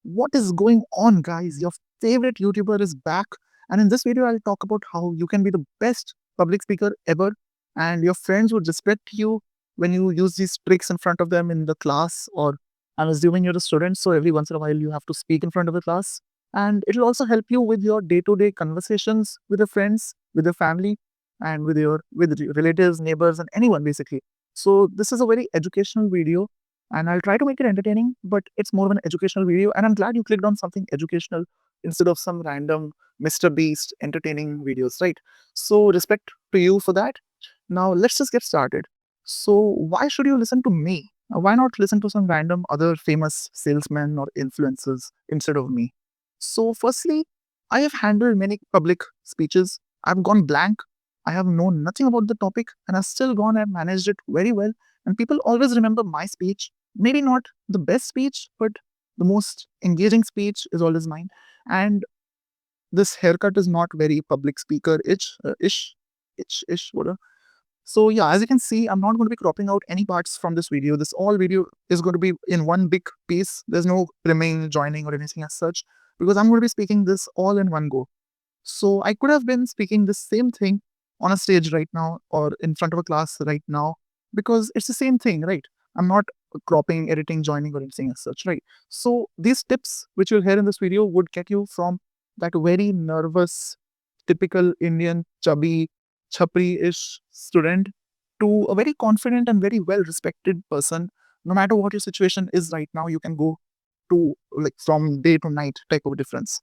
What is going on, guys? Your favorite YouTuber is back, and in this video, I'll talk about how you can be the best public speaker ever, and your friends would respect you when you use these tricks in front of them in the class. Or I'm assuming you're a student, so every once in a while, you have to speak in front of the class, and it'll also help you with your day-to-day conversations with your friends, with your family, and with your relatives, neighbors, and anyone basically. So this is a very educational video and I'll try to make it entertaining, but it's more of an educational video. And I'm glad you clicked on something educational instead of some random Mr. Beast entertaining videos, right? So, respect to you for that. Now, let's just get started. So, why should you listen to me? Why not listen to some random other famous salesmen or influencers instead of me? So, firstly, I have handled many public speeches. I've gone blank. I have known nothing about the topic and I've still gone and managed it very well. And people always remember my speech. Maybe not the best speech, but the most engaging speech is always mine. And this haircut is not very public speaker ish, whatever. So yeah, as you can see, I'm not going to be cropping out any parts from this video. This all video is going to be in one big piece. There's no trimming, joining, or anything as such, because I'm going to be speaking this all in one go. So I could have been speaking the same thing on a stage right now or in front of a class right now because it's the same thing, right? I'm not cropping, editing, joining, or anything as such, right? So these tips which you'll hear in this video would get you from that very nervous, typical Indian chubby, chapri-ish student to a very confident and very well-respected person. No matter what your situation is right now, you can go to like from day to night type of difference.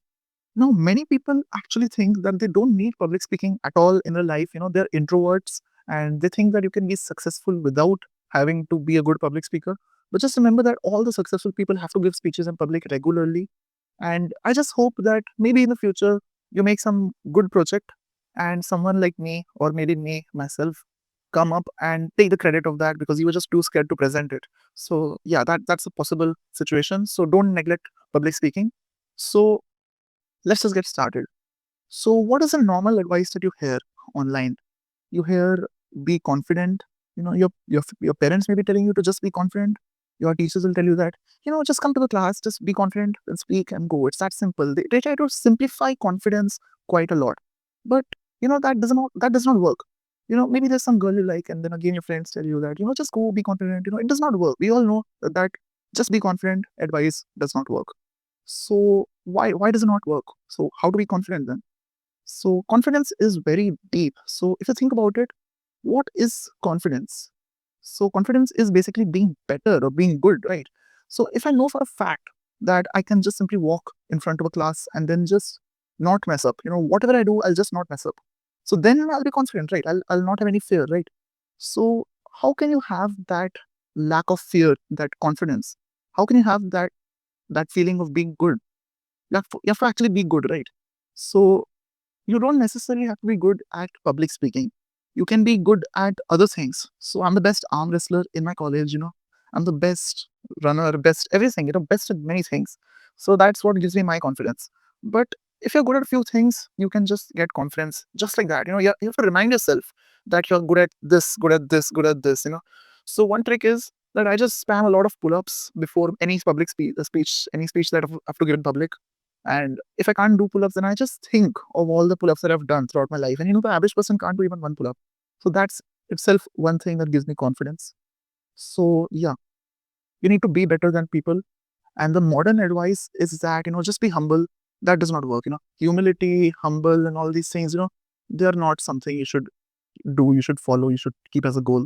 Now, many people actually think that they don't need public speaking at all in their life. They're introverts and they think that you can be successful without having to be a good public speaker. But just remember that all the successful people have to give speeches in public regularly. And I just hope that maybe in the future you make some good project and someone like me or maybe me myself come up and take the credit of that because you were just too scared to present it. So yeah, that's a possible situation. So don't neglect public speaking. So let's just get started. So, what is the normal advice that you hear online? You hear be confident. Your parents may be telling you to just be confident. Your teachers will tell you that just come to the class, just be confident and speak and go. It's that simple. They try to simplify confidence quite a lot, but that does not work. Maybe there's some girl you like, and then again your friends tell you that just go be confident. It does not work. We all know that just be confident advice does not work. So why does it not work? So how to be confident then? So confidence is very deep. So if you think about it, what is confidence? So confidence is basically being better or being good, right? So if I know for a fact that I can just simply walk in front of a class and then just not mess up, whatever I do, I'll just not mess up. So then I'll be confident, right? I'll not have any fear, right? So how can you have that lack of fear, that confidence? How can you have that feeling of being good? You have to actually be good, right? So you don't necessarily have to be good at public speaking. You can be good at other things. So I'm the best arm wrestler in my college. I'm the best runner, best everything, best at many things. So that's what gives me my confidence. But if you're good at a few things, you can just get confidence just like that. You have to remind yourself that you're good at this, good at this, good at this. So one trick is that I just spam a lot of pull-ups before any public speech, any speech that I have to give in public. And if I can't do pull-ups, then I just think of all the pull-ups that I've done throughout my life. And the average person can't do even one pull-up. So that's itself one thing that gives me confidence. So yeah, you need to be better than people. And the modern advice is that, just be humble. That does not work. Humility, humble, and all these things, they're not something you should do, you should follow, you should keep as a goal.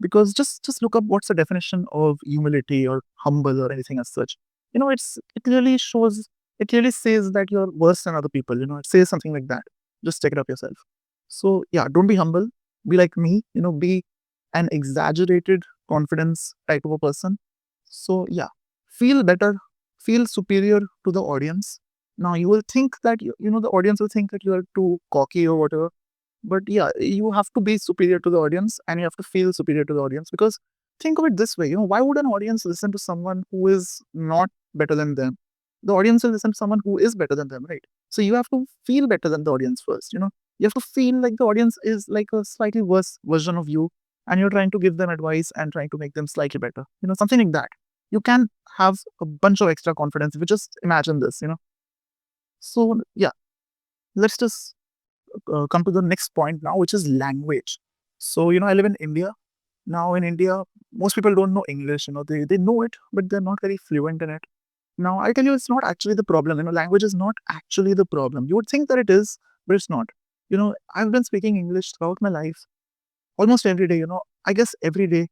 Because just look up what's the definition of humility or humble or anything as such. It clearly says that you're worse than other people. It says something like that. Just check it up yourself. So yeah, don't be humble. Be like me. Be an exaggerated confidence type of a person. So yeah, feel better, feel superior to the audience. Now you will think that the audience will think that you are too cocky or whatever, but yeah, you have to be superior to the audience and you have to feel superior to the audience because think of it this way, why would an audience listen to someone who is not better than them? The audience will listen to someone who is better than them, right? So you have to feel better than the audience first. You have to feel like the audience is like a slightly worse version of you and you're trying to give them advice and trying to make them slightly better, something like that. you can have a bunch of extra confidence if you just imagine this. So yeah, let's just come to the next point now, which is language. So I live in India. Now in India, most people don't know English. They know it, but they're not very fluent in it. Now I tell you, it's not actually the problem. Language is not actually the problem. You would think that it is, but it's not. I've been speaking English throughout my life, almost every day. I guess every day.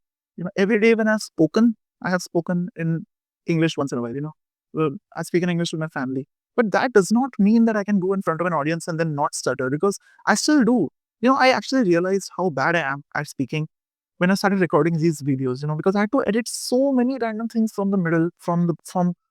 Every day when I've spoken, I have spoken in English once in a while. I speak in English with my family, but that does not mean that I can go in front of an audience and then not stutter, because I still do. I actually realized how bad I am at speaking when I started recording these videos. Because I had to edit so many random things from the middle, from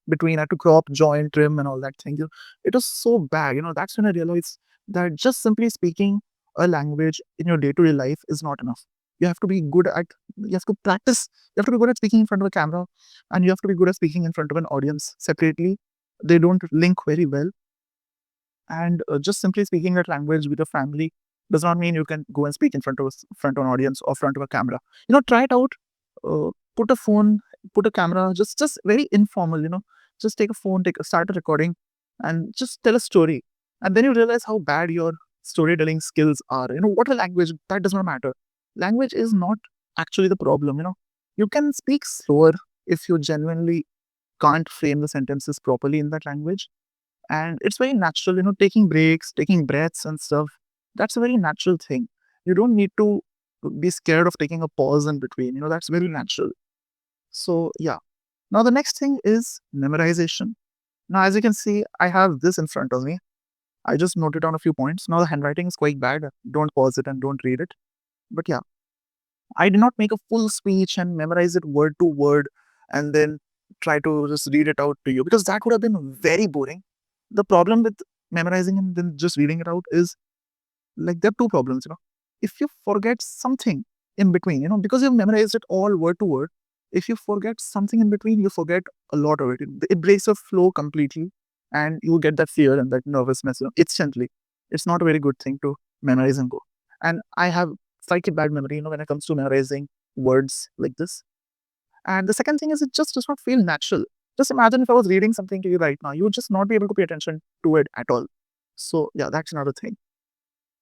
between. I had to crop, join, trim, and all that thing. It was so bad. That's when I realized that just simply speaking a language in your day-to-day life is not enough. You have to be good at, you have to practice, you have to be good at speaking in front of a camera, and you have to be good at speaking in front of an audience separately. They don't link very well. And just simply speaking that language with a family does not mean you can go and speak in front of an audience or front of a camera. Try it out. Put a phone, put a camera, just very informal. Just take a phone, start a recording, and just tell a story. And then you realize how bad your storytelling skills are. What a language, that does not matter. Language is not actually the problem. You can speak slower if you genuinely can't frame the sentences properly in that language. And it's very natural, taking breaks, taking breaths and stuff. That's a very natural thing. You don't need to be scared of taking a pause in between. That's very natural. So yeah. Now the next thing is memorization. Now, as you can see, I have this in front of me. I just noted down a few points. Now the handwriting is quite bad. Don't pause it and don't read it. But yeah, I did not make a full speech and memorize it word to word and then try to just read it out to you, because that would have been very boring. The problem with memorizing and then just reading it out is, like, there are two problems. If you forget something in between, because you've memorized it all word to word, if you forget something in between, you forget a lot of it. It breaks your flow completely, and you get that fear and that nervousness instantly. It's not a very good thing to memorize and go. And I have slightly bad memory, when it comes to memorizing words like this. And the second thing is, it just does not feel natural. Just imagine if I was reading something to you right now, you would just not be able to pay attention to it at all. So yeah, that's another thing.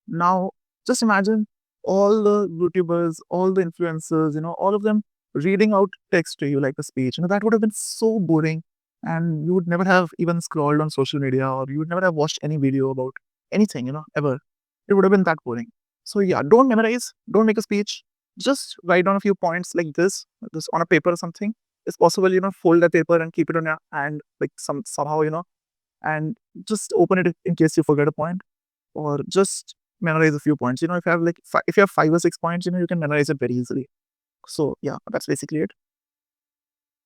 Now, just imagine all the YouTubers, all the influencers, all of them reading out text to you like a speech. That would have been so boring, and you would never have even scrolled on social media, or you would never have watched any video about anything, ever. It would have been that boring. So yeah, don't memorize, don't make a speech. Just write down a few points like this on a paper or something. It's possible, fold that paper and keep it on your hand, like somehow, and just open it in case you forget a point, or just memorize a few points. If you have like if you have 5 or 6 points, you can memorize it very easily. So yeah, that's basically it.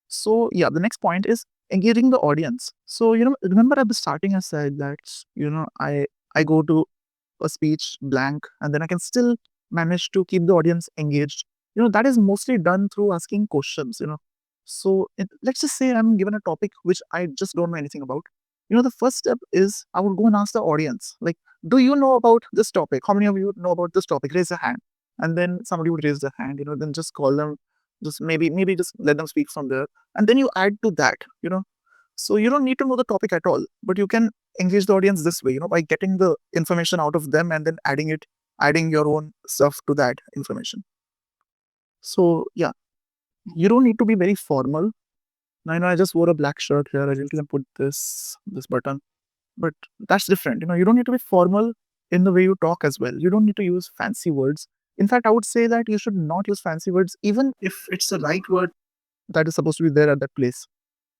So yeah, the next point is engaging the audience. So remember at the starting I said that I go to a speech blank, and then I can still manage to keep the audience engaged. That is mostly done through asking questions. So let's just say I'm given a topic which I just don't know anything about. The first step is I would go and ask the audience, like, do you know about this topic? How many of you know about this topic? Raise a hand. And then somebody would raise their hand. Then just call them, just maybe just let them speak from there, and then you add to that. So you don't need to know the topic at all, but you can engage the audience this way, by getting the information out of them and then adding your own stuff to that information. So yeah, you don't need to be very formal. Now, I just wore a black shirt here. I didn't put this button, but that's different. You don't need to be formal in the way you talk as well. You don't need to use fancy words. In fact, I would say that you should not use fancy words, even if it's the right word that is supposed to be there at that place.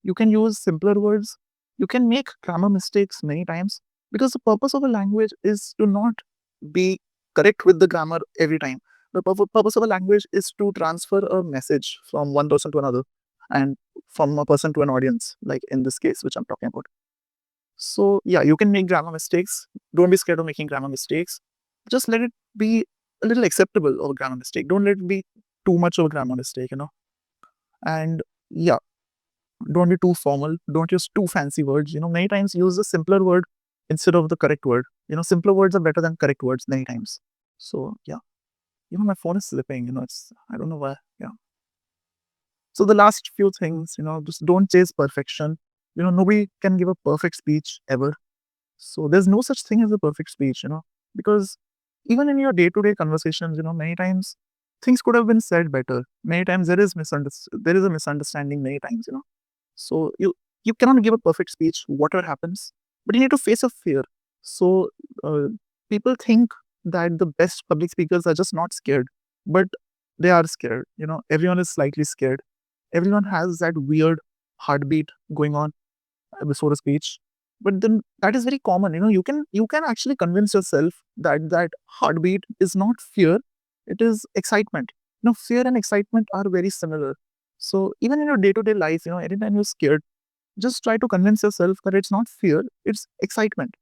You can use simpler words. You can make grammar mistakes many times, because the purpose of a language is to not be correct with the grammar every time. The purpose of a language is to transfer a message from one person to another, and from a person to an audience, like in this case, which I'm talking about. So yeah, you can make grammar mistakes. Don't be scared of making grammar mistakes. Just let it be a little acceptable of a grammar mistake. Don't let it be too much of a grammar mistake. And yeah, don't be too formal. Don't use too fancy words. Many times use a simpler word instead of the correct word. Simpler words are better than correct words many times. So yeah, my phone is slipping. It's, I don't know why. Yeah. So the last few things, just don't chase perfection. Nobody can give a perfect speech ever. So there's no such thing as a perfect speech, because even in your day-to-day conversations, many times things could have been said better. Many times there is a misunderstanding many times. So you cannot give a perfect speech, whatever happens, but you need to face a fear. So uh, people think that the best public speakers are just not scared, but they are scared. Everyone is slightly scared. Everyone has that weird heartbeat going on before a speech. But then that is very common. You can actually convince yourself that that heartbeat is not fear, it is excitement. Fear and excitement are very similar. So even in your day-to-day life, anytime you're scared, just try to convince yourself that it's not fear, it's excitement.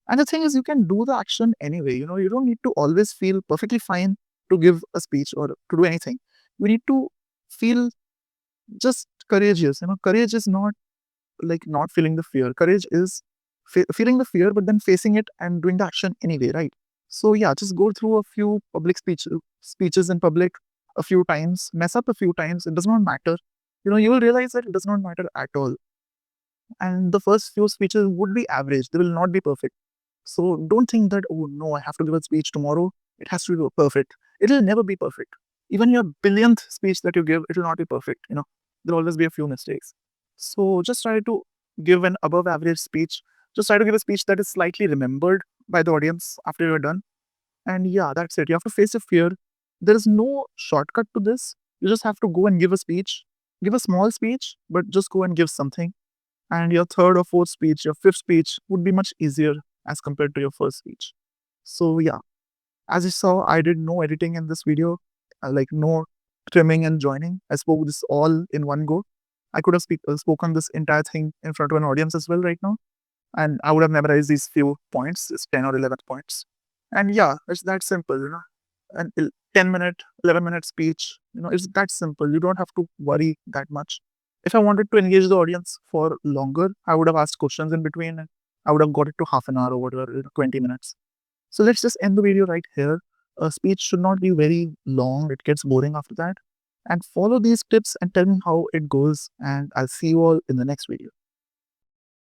And the thing is, you can do the action anyway. You don't need to always feel perfectly fine to give a speech or to do anything. You need to feel just courageous. Courage is not like not feeling the fear. Courage is feeling the fear, but then facing it and doing the action anyway, right? So yeah, just go through a few public speeches in public a few times, mess up a few times. It does not matter. You will realize that it does not matter at all. And the first few speeches would be average. They will not be perfect. So don't think that, oh no, I have to give a speech tomorrow. It has to be perfect. It will never be perfect. Even your billionth speech that you give, it will not be perfect. There'll always be a few mistakes. So just try to give an above average speech. Just try to give a speech that is slightly remembered by the audience after you're done. And yeah, that's it. You have to face your fear. There is no shortcut to this. You just have to go and give a speech. Give a small speech, but just go and give something. And your third or fourth speech, your fifth speech would be much easier as compared to your first speech. So yeah, as you saw, I did no editing in this video, like no trimming and joining. I spoke this all in one go. I could have spoken this entire thing in front of an audience as well right now, and I would have memorized these few points, it's 10 or 11 points. And yeah, it's that simple. An 10-minute, 11-minute speech, it's that simple. You don't have to worry that much. If I wanted to engage the audience for longer, I would have asked questions in between and I would have got it to half an hour or whatever, 20 minutes. So let's just end the video right here. A speech should not be very long, it gets boring after that. And follow these tips and tell me how it goes, and I'll see you all in the next video.